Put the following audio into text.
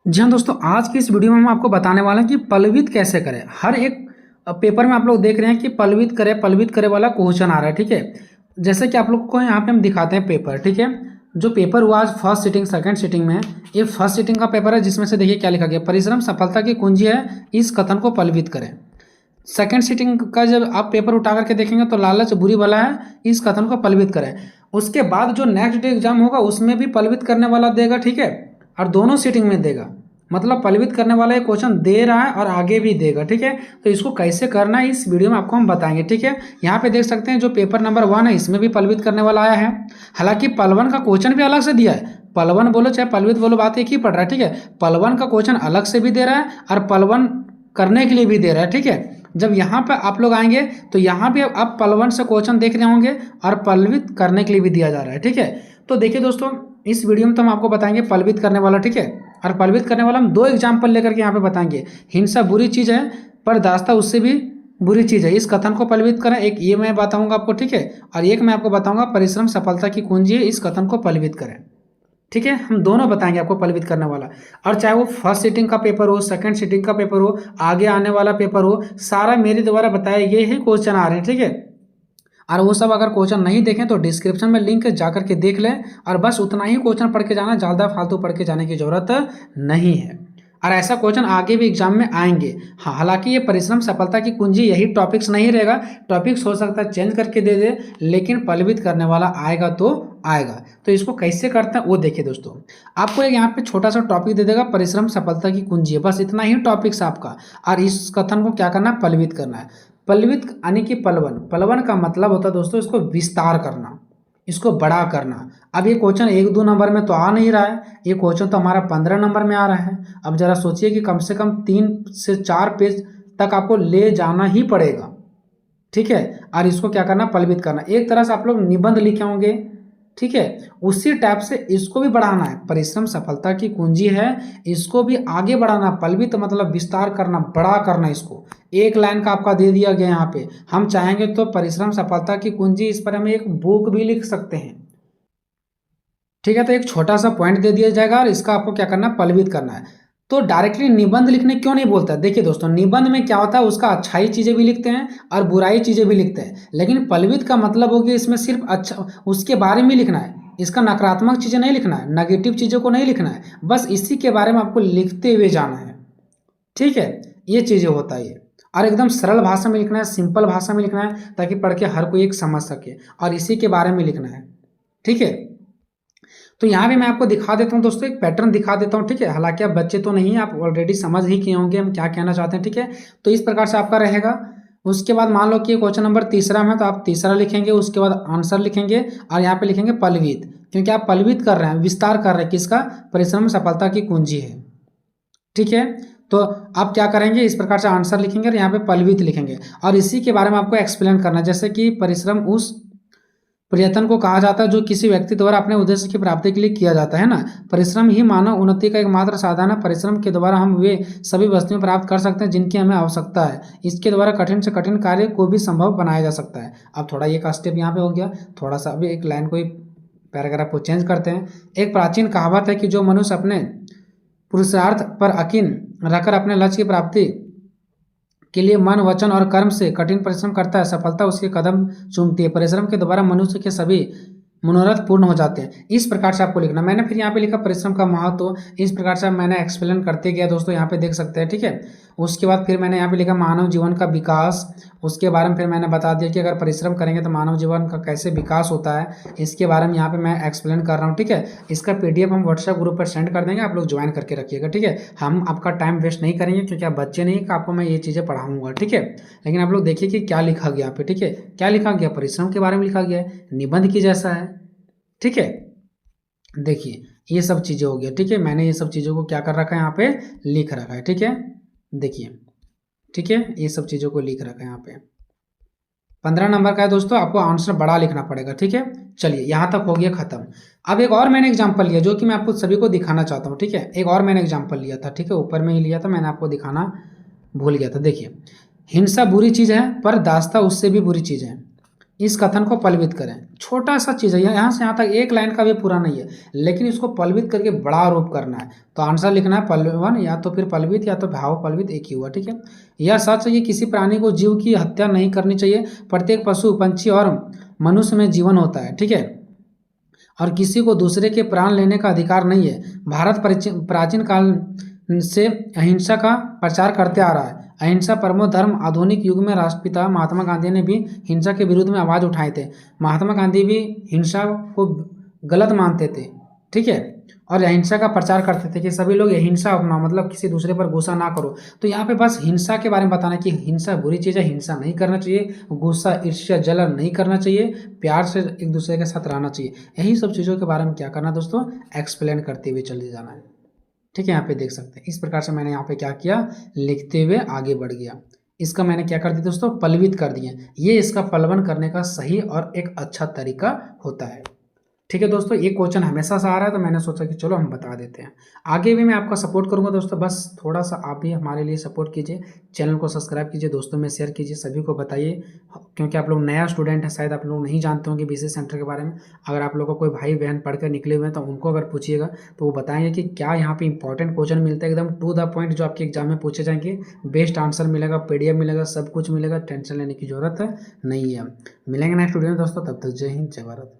जी हाँ दोस्तों, आज की इस वीडियो में हम आपको बताने वाले हैं कि पल्वित कैसे करें। हर एक पेपर में आप लोग देख रहे हैं कि पल्वित करे वाला क्वेश्चन आ रहा है। ठीक है, जैसे कि आप लोग को यहाँ पे हम दिखाते हैं पेपर। ठीक है, जो पेपर हुआ आज फर्स्ट सिटिंग सेकंड सिटिंग में, ये फर्स्ट सिटिंग का पेपर है जिसमें से देखिए क्या लिखा गया, परिश्रम सफलता की कुंजी है, इस कथन को पल्वित करें। सेकंड सिटिंग का जब आप पेपर उठा करके देखेंगे तो लालच बुरी बला है, इस कथन को पल्वित करें। उसके बाद जो नेक्स्ट डे एग्जाम होगा उसमें भी पल्वित करने वाला देगा। ठीक है, और दोनों सिटिंग में देगा, मतलब पल्वित करने वाला ये क्वेश्चन दे रहा है और आगे भी देगा। ठीक है, तो इसको कैसे करना है इस वीडियो में आपको हम बताएंगे। ठीक है, यहाँ पे देख सकते हैं जो पेपर नंबर 1 है इसमें भी पल्वित करने वाला आया है। हालांकि पलवन का क्वेश्चन भी अलग से दिया है, पलवन बोलो चाहे पल्वित बोलो बात एक ही पड़ रहा है। ठीक है, पलवन का क्वेश्चन अलग से भी दे रहा है और पलवन करने के लिए भी दे रहा है। ठीक है, जब यहाँ पे आप लोग आएंगे तो यहाँ भी आप पलवन से क्वेश्चन देख रहे होंगे और पल्वित करने के लिए भी दिया जा रहा है। ठीक है, तो देखिए दोस्तों, इस वीडियो में तो हम आपको बताएंगे पल्वित करने वाला। ठीक है, और पल्वित करने वाला हम 2 एग्जाम्पल लेकर के यहाँ पे बताएंगे। हिंसा बुरी चीज़ है पर दास्ता उससे भी बुरी चीज़ है, इस कथन को पल्वित करें। एक ये मैं बताऊंगा आपको, ठीक है, और एक मैं आपको बताऊंगा परिश्रम सफलता की कुंजी है, इस कथन को पल्वित करें। ठीक है, हम दोनों बताएंगे आपको पल्वित करने वाला। और चाहे वो फर्स्ट सिटिंग का पेपर हो, सेकंड सिटिंग का पेपर हो, आगे आने वाला पेपर हो, सारा मेरे द्वारा बताए ये ही क्वेश्चन आ रहे हैं। ठीक है, और वो सब अगर क्वेश्चन नहीं देखें तो डिस्क्रिप्शन में लिंक जाकर के देख लें, और बस उतना ही क्वेश्चन पढ़ के जाना, ज़्यादा फालतू पढ़ के जाने की जरूरत नहीं है। और ऐसा क्वेश्चन आगे भी एग्जाम में आएंगे। हाँ, हालांकि ये परिश्रम सफलता की कुंजी यही टॉपिक्स नहीं रहेगा, टॉपिक्स हो सकता है चेंज करके दे दे, लेकिन पल्वित करने वाला आएगा तो आएगा। तो इसको कैसे करते हैं वो देखिए दोस्तों, आपको एक यहाँ पे छोटा सा टॉपिक दे देगा, परिश्रम सफलता की कुंजी है, बस इतना ही टॉपिक्स आपका। और इस कथन को क्या करना है, पल्वित करना है। पल्वित यानी कि पलवन, पलवन का मतलब होता है दोस्तों इसको विस्तार करना, इसको बड़ा करना। अब ये क्वेश्चन 1-2 नंबर में तो आ नहीं रहा है, ये क्वेश्चन तो हमारा 15 नंबर में आ रहा है। अब जरा सोचिए कि कम से कम 3 से 4 पेज तक आपको ले जाना ही पड़ेगा। ठीक है, और इसको क्या करना, पल्वित करना। एक तरह से आप लोग निबंध लिखे होंगे, ठीक है, उसी टाइप से इसको भी बढ़ाना है। परिश्रम सफलता की कुंजी है, इसको भी आगे बढ़ाना। पल्वित मतलब विस्तार करना, बड़ा करना। इसको एक लाइन का आपका दे दिया गया यहाँ पे, हम चाहेंगे तो परिश्रम सफलता की कुंजी, इस पर हम एक बुक भी लिख सकते हैं। ठीक है, तो एक छोटा सा पॉइंट दे दिया जाएगा और इसका आपको क्या करना है, पल्वित करना है। तो डायरेक्टली निबंध लिखने क्यों नहीं बोलता, देखिए दोस्तों, निबंध में क्या होता है, उसका अच्छाई चीज़ें भी लिखते हैं और बुराई चीज़ें भी लिखते हैं, लेकिन पल्वित का मतलब होगी इसमें सिर्फ अच्छा उसके बारे में लिखना है, इसका नकारात्मक चीज़ें नहीं लिखना है, नेगेटिव चीज़ों को नहीं लिखना है, बस इसी के बारे में आपको लिखते हुए जाना है। ठीक है, ये चीज़ें होता है ये, और एकदम सरल भाषा में लिखना है, सिंपल भाषा में लिखना है, ताकि पढ़ के हर कोई एक समझ सके, और इसी के बारे में लिखना है। ठीक है, तो यहाँ भी मैं आपको दिखा देता हूँ दोस्तों, एक पैटर्न दिखा देता हूँ। ठीक है, हालांकि आप बच्चे तो नहीं हैं, आप ऑलरेडी समझ ही किए होंगे हम क्या कहना चाहते हैं। ठीक है, तो इस प्रकार से आपका रहेगा। उसके बाद मान लो कि क्वेश्चन नंबर 3 में, तो आप तीसरा लिखेंगे, उसके बाद आंसर लिखेंगे, और यहाँ पे लिखेंगे पल्वित, क्योंकि आप पल्वित कर रहे हैं, विस्तार कर रहे हैं, किसका, परिश्रम सफलता की कुंजी है। ठीक है, तो आप क्या करेंगे, इस प्रकार से आंसर लिखेंगे और यहाँ पे पल्वित लिखेंगे, और इसी के बारे में आपको एक्सप्लेन करना है। जैसे कि परिश्रम उस प्रयत्न को कहा जाता है जो किसी व्यक्ति द्वारा अपने उद्देश्य की प्राप्ति के लिए किया जाता है ना। परिश्रम ही मानव उन्नति का एकमात्र साधन है। परिश्रम के द्वारा हम वे सभी वस्तुएं प्राप्त कर सकते हैं जिनकी हमें आवश्यकता है। इसके द्वारा कठिन से कठिन कार्य को भी संभव बनाया जा सकता है। अब थोड़ा ये का स्टेप यहाँ पे हो गया, थोड़ा सा अभी एक लाइन को, पैराग्राफ को चेंज करते हैं। एक प्राचीन कहावत है कि जो मनुष्य अपने पुरुषार्थ पर यकीन रखकर अपने लक्ष्य की प्राप्ति के लिए मन, वचन और कर्म से कठिन परिश्रम करता है, सफलता उसके कदम चूमती है। परिश्रम के द्वारा मनुष्य के सभी मनोरथ पूर्ण हो जाते हैं। इस प्रकार से आपको लिखना। मैंने फिर यहाँ पे लिखा परिश्रम का महत्व, इस प्रकार से मैंने एक्सप्लेन करते गया दोस्तों, यहाँ पे देख सकते हैं। ठीक है, उसके बाद फिर मैंने यहाँ पे लिखा मानव जीवन का विकास, उसके बारे में फिर मैंने बता दिया कि अगर परिश्रम करेंगे तो मानव जीवन का कैसे विकास होता है, इसके बारे में यहाँ पे मैं एक्सप्लेन कर रहा हूँ। ठीक है, इसका PDF हम व्हाट्सएप ग्रुप पर सेंड कर देंगे, आप लोग ज्वाइन करके रखिएगा। ठीक है, हम आपका टाइम वेस्ट नहीं करेंगे, क्योंकि आप बच्चे नहीं कि आपको मैं ये चीज़ें पढ़ाऊंगा। ठीक है, लेकिन आप लोग देखिए कि क्या लिखा गया यहाँ पे। ठीक है, क्या लिखा गया, परिश्रम के बारे में लिखा गया है, निबंध की जैसा है। ठीक है, देखिए ये सब चीज़ें हो गया। ठीक है, मैंने ये सब चीज़ों को क्या कर रखा है, यहाँ पे लिख रखा है। ठीक है, देखिए, ठीक है, ये सब चीज़ों को लिख रखा है यहाँ पे। 15 नंबर का है दोस्तों, आपको आंसर बड़ा लिखना पड़ेगा। ठीक है, चलिए यहाँ तक हो गया खत्म। अब एक और मैंने एग्जाम्पल लिया जो कि मैं आपको सभी को दिखाना चाहता हूँ। ठीक है, एक और मैंने एग्जाम्पल लिया था। ठीक है, ऊपर में ही लिया था, मैंने आपको दिखाना भूल गया था। देखिए, हिंसा बुरी चीज़ है पर दास्ता उससे भी बुरी चीज़ है। इस कथन को पलवित करें। छोटा सा चीज़ है, यहाँ से यहाँ तक एक लाइन का भी पूरा नहीं है, लेकिन इसको पलवित करके बड़ा रूप करना है। तो आंसर लिखना है पल्लवन, या तो फिर पलवित या तो भाव पलवित, एक ही हुआ। ठीक है, यह सच है कि किसी प्राणी को जीव की हत्या नहीं करनी चाहिए। प्रत्येक पशु, पंछी और मनुष्य में जीवन होता है। ठीक है, और किसी को दूसरे के प्राण लेने का अधिकार नहीं है। भारत प्राचीन काल से अहिंसा का प्रचार करते आ रहा है। अहिंसा परमो धर्म। आधुनिक युग में राष्ट्रपिता महात्मा गांधी ने भी हिंसा के विरुद्ध में आवाज़ उठाए थे। महात्मा गांधी भी हिंसा को गलत मानते थे। ठीक है, और अहिंसा का प्रचार करते थे कि सभी लोग हिंसा अपनाओ, मतलब किसी दूसरे पर गुस्सा ना करो। तो यहाँ पे बस हिंसा के बारे में बताना कि हिंसा बुरी चीज़ है, हिंसा नहीं करना चाहिए, गुस्सा, ईर्ष्या, जलन नहीं करना चाहिए, प्यार से एक दूसरे के साथ रहना चाहिए। यही सब चीज़ों के बारे में क्या करना दोस्तों, एक्सप्लेन करते हुए चले जाना है। ठीक है, यहाँ पे देख सकते हैं इस प्रकार से मैंने यहाँ पे क्या किया, लिखते हुए आगे बढ़ गया। इसका मैंने क्या कर दिया दोस्तों, पल्लवित कर दिए। ये इसका पल्लवन करने का सही और एक अच्छा तरीका होता है। ठीक है दोस्तों, ये क्वेश्चन हमेशा से आ रहा है, तो मैंने सोचा कि चलो हम बता देते हैं। आगे भी मैं आपका सपोर्ट करूंगा दोस्तों, बस थोड़ा सा आप भी हमारे लिए सपोर्ट कीजिए, चैनल को सब्सक्राइब कीजिए, दोस्तों में शेयर कीजिए, सभी को बताइए, क्योंकि आप लोग नया स्टूडेंट है, शायद आप लोग नहीं जानते होंगे बीसीए सेंटर के बारे में। अगर आप लोगों को कोई भाई बहन पढ़ कर निकले हुए हैं तो उनको अगर पूछिएगा तो वो बताएंगे कि क्या यहाँ पे इंपॉर्टेंट क्वेश्चन मिलता है, एकदम टू द पॉइंट, जो आपके एग्जाम में पूछे जाएंगे, बेस्ट आंसर मिलेगा, PDF मिलेगा, सब कुछ मिलेगा, टेंशन लेने की जरूरत नहीं है। मिलेंगे नेक्स्ट वीडियो में दोस्तों, तब तक जय हिंद, जय भारत।